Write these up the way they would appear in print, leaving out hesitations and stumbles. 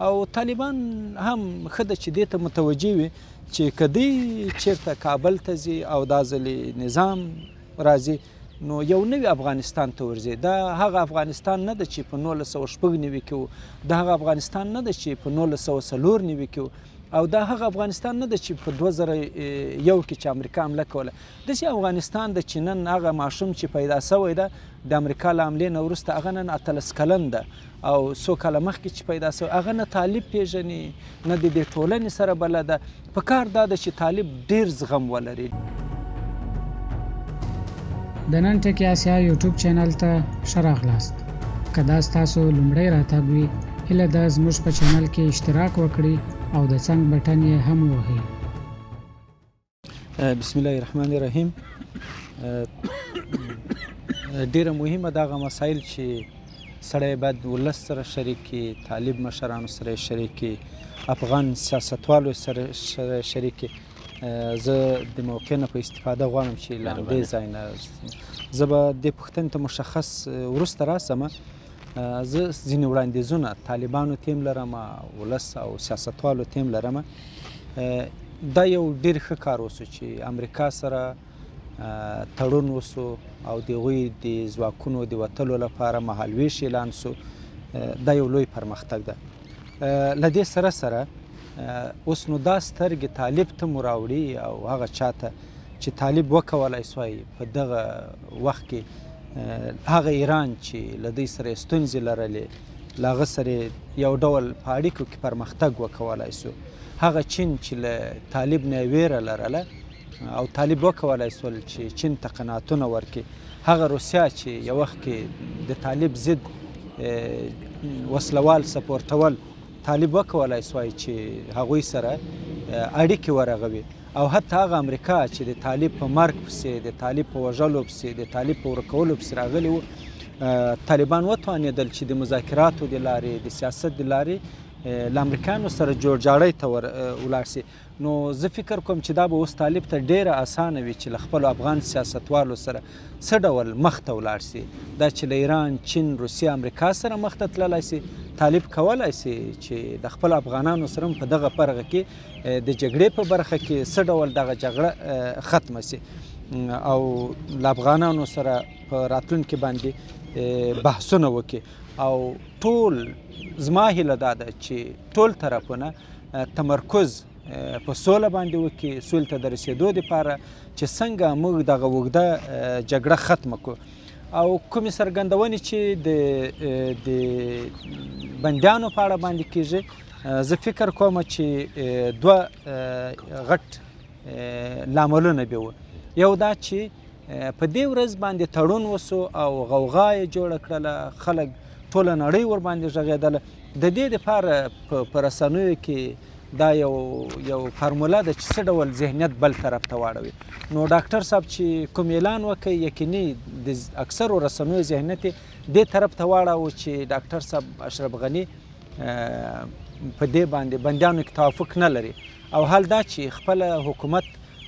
او طالبان هم ښه ده چې دې ته متوجه وي چې که دوی چېرته کابل ته ځي او دا ځلې نظام راځي نو یو نوی افغانستان ته ورځي. دا هغه افغانستان نه ده چې په 1996 کې و، دا هغه افغانستان نه ده چې په 1994 کې و، او دا هغه افغانستان نه ده چې په 2001 کې چې امریکا حمله کوله. داسې افغانستان ده چې نن هغه ماشوم چې پیدا سوی ده د امریکا له حملې نه وروسته هغه نن 18 کلن ده او څو کاله مخکې چې پیدا سوی هغه نه طالب پیژني نه د دې ټولنې سره بلده. پکار دا ده چې طالب ډېر زغم ولري. د نن ټکی آسیا یوټیوب چینل ته ښه راغلاست. که دا ستاسو لومړی راتګ وي هیله ده زموږ په چینل کې اشتراک وکړئ او د څنګ بټن یې هم ووهئ. بسم الله الرحمن الرحیم. ډیره مهمه دغه مسایل چې سړی باید ولس سره شریک کړي، طالب مشرانو سره شریک کړي، افغان سیاستوالو سره شریک کړي. زه د موقع نه په استفاده غواړم چې له همدې ځای نه زه به دې پوښتنې ته مشخص وروسته راسم. زه ځینې وړاندیزونه طالبانو ته هم لرم، ولس او سیاستوالو ته هم لرم. دا یو ډېر ښه کار وسو چې امریکا سره تړون وسو او د هغوی د ځواکونو د وتلو لپاره مهالویش اعلان سو. دا یو لوی پرمختګ ده. له دې سره سره اوس نو دا سترګې طالب ته مو راوړي او هغه چاته چې طالب وکولی سوای په دغه وخت کې هغه ایران چې له دوی سره ستونزې لرلې له هغه سره یو ډول په اړیکو کې پرمختګ وکولی سو، هغه چین چې له طالب نه ویره لرله او طالب وکولی سول چې چین ته قناعتونه ورکړي، هغه روسیه چې یو وخت کې د طالب ضد وسلوال سپورټول طالب وکولی سوای چې هغوی سره اړیکې ورغوي، او حتی هغه امریکا چې د طالب په مرګ پسې، د طالب په وژلو پسې، د طالب په ورکولو پسې راغلي وو، طالبان وتوانېدل چې د مذاکراتو د لارې د سیاست د لارې له امریکایانو سره جوړجاړۍ ته ولاړ سي. نو زه فکر کوم چې دا به اوس طالب ته ډیره اسانه وي چې له خپلو افغان سیاستوالو سره څه ډول مخ ته ولاړ سي. دا چې له ایران، چین، روسیه، امریکا سره مخ ته تللی سي، طالب کولی سي چې د خپلو افغانانو سره په دغه پرغه کې د جګړې په برخه کې څه ډول دغه جګړه ختمه سي او له افغانانو سره په راتلونکي باندې بحثونه وکړي. او ټول زما هیله دا ده چې ټول طرفونه تمرکز په سوله باندې وکړي، سولې ته د رسېدو دپاره چې څنګه موږ دغه اوږده جګړه ختمه کړو. او کومې څرګندونې چې د بندیانو په اړه باندې کیږي، زه فکر کوم چې دوه غټ لاملونه به وو. یو دا چې په دې ورځ باندې تړون وسو او غوغا یې جوړه کړله، خلک ټوله نړۍ ورباندې غږېدله. د دې دپاره په رسنیو کې دا یو فارموله ده چې څه ډول ذهنیت بل طرف ته واړوي. نو ډاکټر صاحب چې کوم اعلان وکړ، یقیني د اکثرو رسنیو ذهنیت دې طرف ته واړاوه چې ډاکټر صاحب اشرف غني په دې باندې بندیانو کې توافق نه لري. او حال دا چې خپله حکومت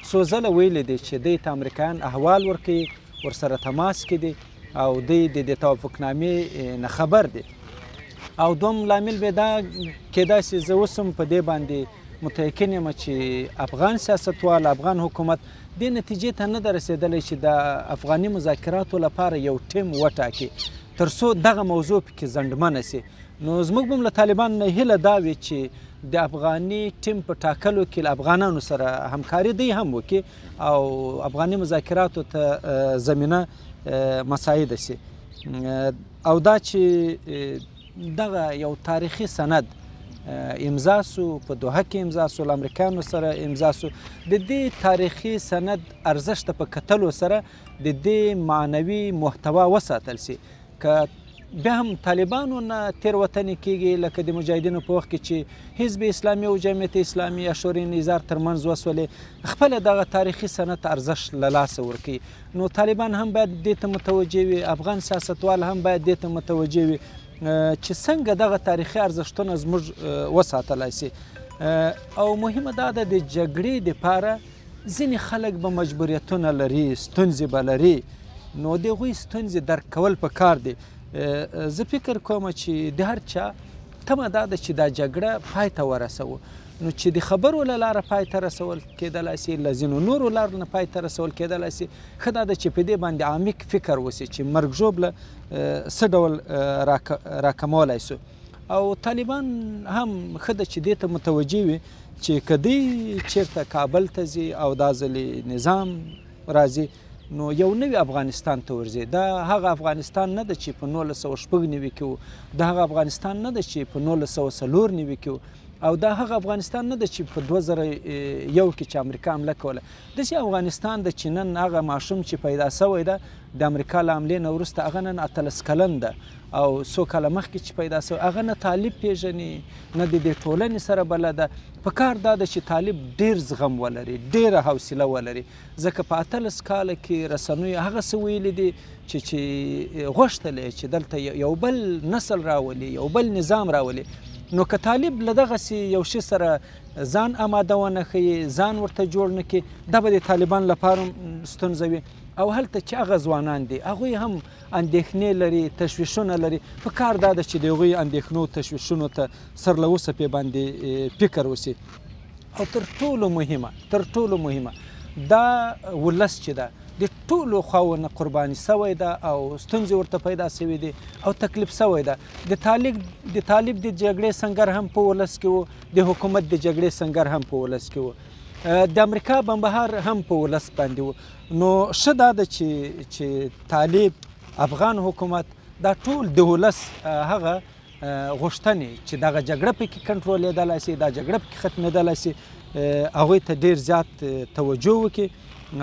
څو ځله ویلی دی چې دوی ته امریکایان احوال ورکوي، ورسره تماس کې دي او دوی د توافقنامې نه خبر دي. او دوم لامل به دا کیدای سي زه اوس هم په دې باندې متیقن یم چې افغان سیاستوال، افغان حکومت دې نتیجې ته نه ده رسېدلی چې د افغاني مذاکراتو لپاره یو ټیم وټاکي تر څو دغه موضوع پکې زندمنه سي. نو زموږ به هم له طالبانو نه هیله دا وي چې د افغاني ټیم په ټاکلو کې له افغانانو سره همکاري دوی هم وکړي او افغاني مذاکراتو ته زمینه مساعده سي. او دا چې دغه یو تاریخي سند امضا سو، په دوحه کې امضا سو، له امریکایانو سره امضا سو. د دې تاریخي سند ارزښت په کتلو سره د دې معنوي محتوا وساتل سي. که بیا هم طالبانو نه تېروتنې کیږي، لکه د مجاهدینو په وخت کې چې حزب اسلامي او جمعیت اسلامي یا شورای نظار ترمنځ وسولې، خپله دغه تاریخي سند ارزښت له لاسه ورکوي. نو طالبان هم باید دې ته متوجه وي، افغان سیاستوال هم باید دې ته متوجه وي چې څنګه دغه تاریخي ارزښتونه زموږ وساتلی سي. او مهمه دا ده د جګړې دپاره ځینې خلک به مجبوریتونه لري، ستونزې به لري، نو د هغوی ستونزې درک کول پکار دي. زه فکر کوم چې د هر چا تمه دا ده چې دا جګړه پای ته ورسوو. نو چې د خبرو له لاره پای ته رسول کېدلی سي، له ځینو نورو لارو نه پای ته رسول کېدلی سي، ښه دا ده چې په دې باندې عمیق فکر وسي چې مرګ ژوبله څه ډول راکمولی سو. او طالبان هم ښه ده چې دې ته متوجه وي چې که دوی چېرته کابل ته ځي او دا ځلې نظام راځي نو یو نوی افغانستان ته ورځي. دا هغه افغانستان نه ده چې په 1996 کې و، دا هغه افغانستان نه ده چې په 1994 کې و، او دا هغه افغانستان نه ده چې په 2001 کې چې امریکا حمله کوله. داسې افغانستان ده چې نن هغه ماشوم چې پیدا سوی ده د امریکا له حملې نه وروسته هغه نن 18 کلن ده او څو کاله مخکې چې پیدا سوی هغه نه طالب پیژني نه د دې ټولنې سره بلده. په کار دا ده چې طالب ډېر زغم ولري، ډېره حوصله ولري، ځکه په 18 کاله کې رسنیو هغه څه ویلي دي چې غوښتلی چې دلته یو بل نسل راولي، یو بل نظام راولي. نو که طالب له دغسې یو شي سره ځان اماده ونه ښیي، ځان ورته جوړ نه کړي، دا به د طالبان لپاره ستونزه وي. او هلته چې هغه ځوانان دي هغوی هم اندېښنې لري، تشویشونه لري. په کار دا ده چې د هغوی اندېښنو تشویشونو ته سر له اوسه پې باندې فکر وسي. او تر ټولو مهمه دا ولس چې ده د ټولو خواو نه قرباني سوی ده او ستونزې ورته پیدا سوي دي او تکلیف سوی ده. د طالب د جګړې سنګر هم په ولس کې و، د حکومت د جګړې سنګر هم په ولس کې و، د امریکا بمبهار هم په ولس باندې و. نو ښه دا ده چې طالب، افغان حکومت، دا ټول د ولس هغه غوښتنې چې دغه جګړه پکې کنټرولېدلی سي، دا جګړه پکې ختمېدلی سي، هغوی ته ډېر زیات توجه وکړي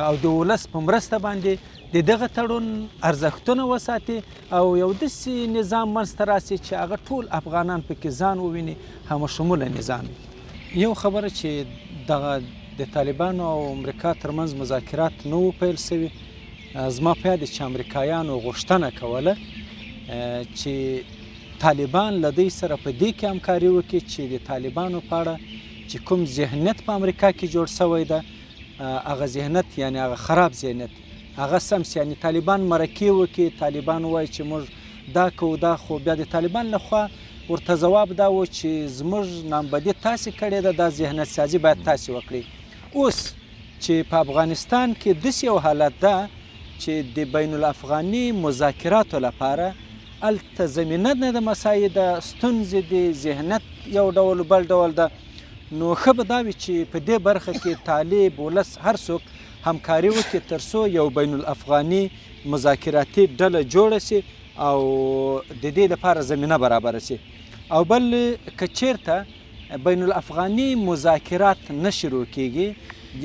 او د ولس په مرسته باندې د دغه تړون ارزښتونه وساتي او یو داسې نظام منځته راسي چې هغه ټول افغانان پکې ځان وویني، همه شموله نظام وي. یو خبره چې دغه د طالبانو او امریکا ترمنځ مذاکرات نه وو پیل سوي، زما په یاد چې امریکایانو غوښتنه کوله چې طالبان له دوی سره په دې کې همکاري وکړي چې د طالبانو په اړه چې کوم ذهنیت په امریکا کې جوړ سوی ده هغه ذهنیت، یعنی هغه خراب ذهنیت، هغه سم سي. یعنی طالبان مرکې وکړي، طالبان وایي چې موږ دا کوو دا، خو بیا د طالبان لخوا ورته ځواب دا و چې زموږ نامبدي تاسې کړې ده، دا ذهنیت سازي باید تاسې وکړئ. اوس چې په افغانستان کې داسې یو حالت ده چې د بین الافغاني مذاکراتو لپاره هلته زمینه نه ده مساعده، ستونزې د ذهنیت یو ډول بل ډول ده. نو ښه به دا وي چې په دې برخه کې طالب، ولس، هر څوک همکاري وکړي تر څو یو بین الافغاني مذاکراتي ډله جوړه سي او د دې لپاره زمینه برابره سي. او بل که چیرته بین الافغاني مذاکرات نه شروع کیږي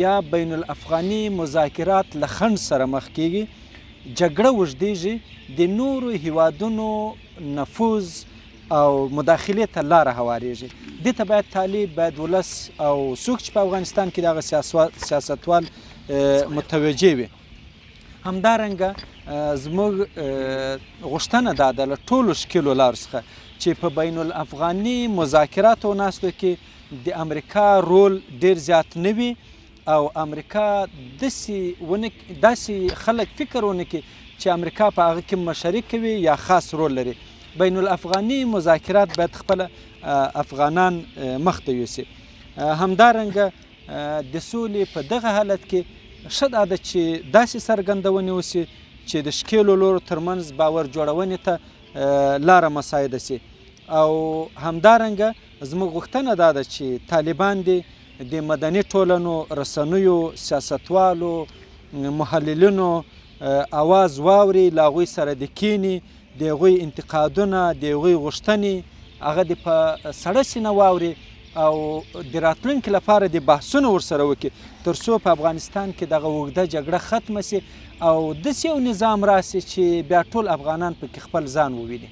یا بین الافغاني مذاکرات له خنډ سره مخ کیږي، جګړه اوږدیږي، د نورو هیوادونو نفوذ او مداخلې ته لاره هواریږي. دې ته باید طالب، باید ولس او څوک چې په افغانستان کې دغه سیاستوال متوجه وي. همدارنګه زموږ غوښتنه دا ده له ټولو ښکلو لارو څخه چې په بین الافغاني مذاکراتو ناستو کې د امریکا رول ډېر زیات نه وي او امریکا داسې خلک فکر ونه کړي چې امریکا په هغه کې مشري کوي یا خاص رول لري. بین الافغاني مذاکرات باید خپله افغانان مخته یوسي. همدارنګه د سولې په دغه حالت کې ښه دا ده چې داسې څرګندونې وسي چې د ښکېلو لورو ترمنځ باور جوړونې ته لاره مساعده سي. او همدارنګه زموږ غوښتنه دا ده چې طالبان دې د مدني ټولنو، رسنیو، سیاستوالو، محللینو اواز واوري، له هغوی سره د کیني، د هغوی انتقادونه، د هغوی غوښتنې هغه د په سړه سینه واوري او د راتلونکي لپاره د بحثونه ورسره وکړي تر څو په افغانستان کې دغه اوږده جګړه ختمه سي او داسې یو نظام راسي چې بیا ټول افغانان پکې خپل ځان وویني.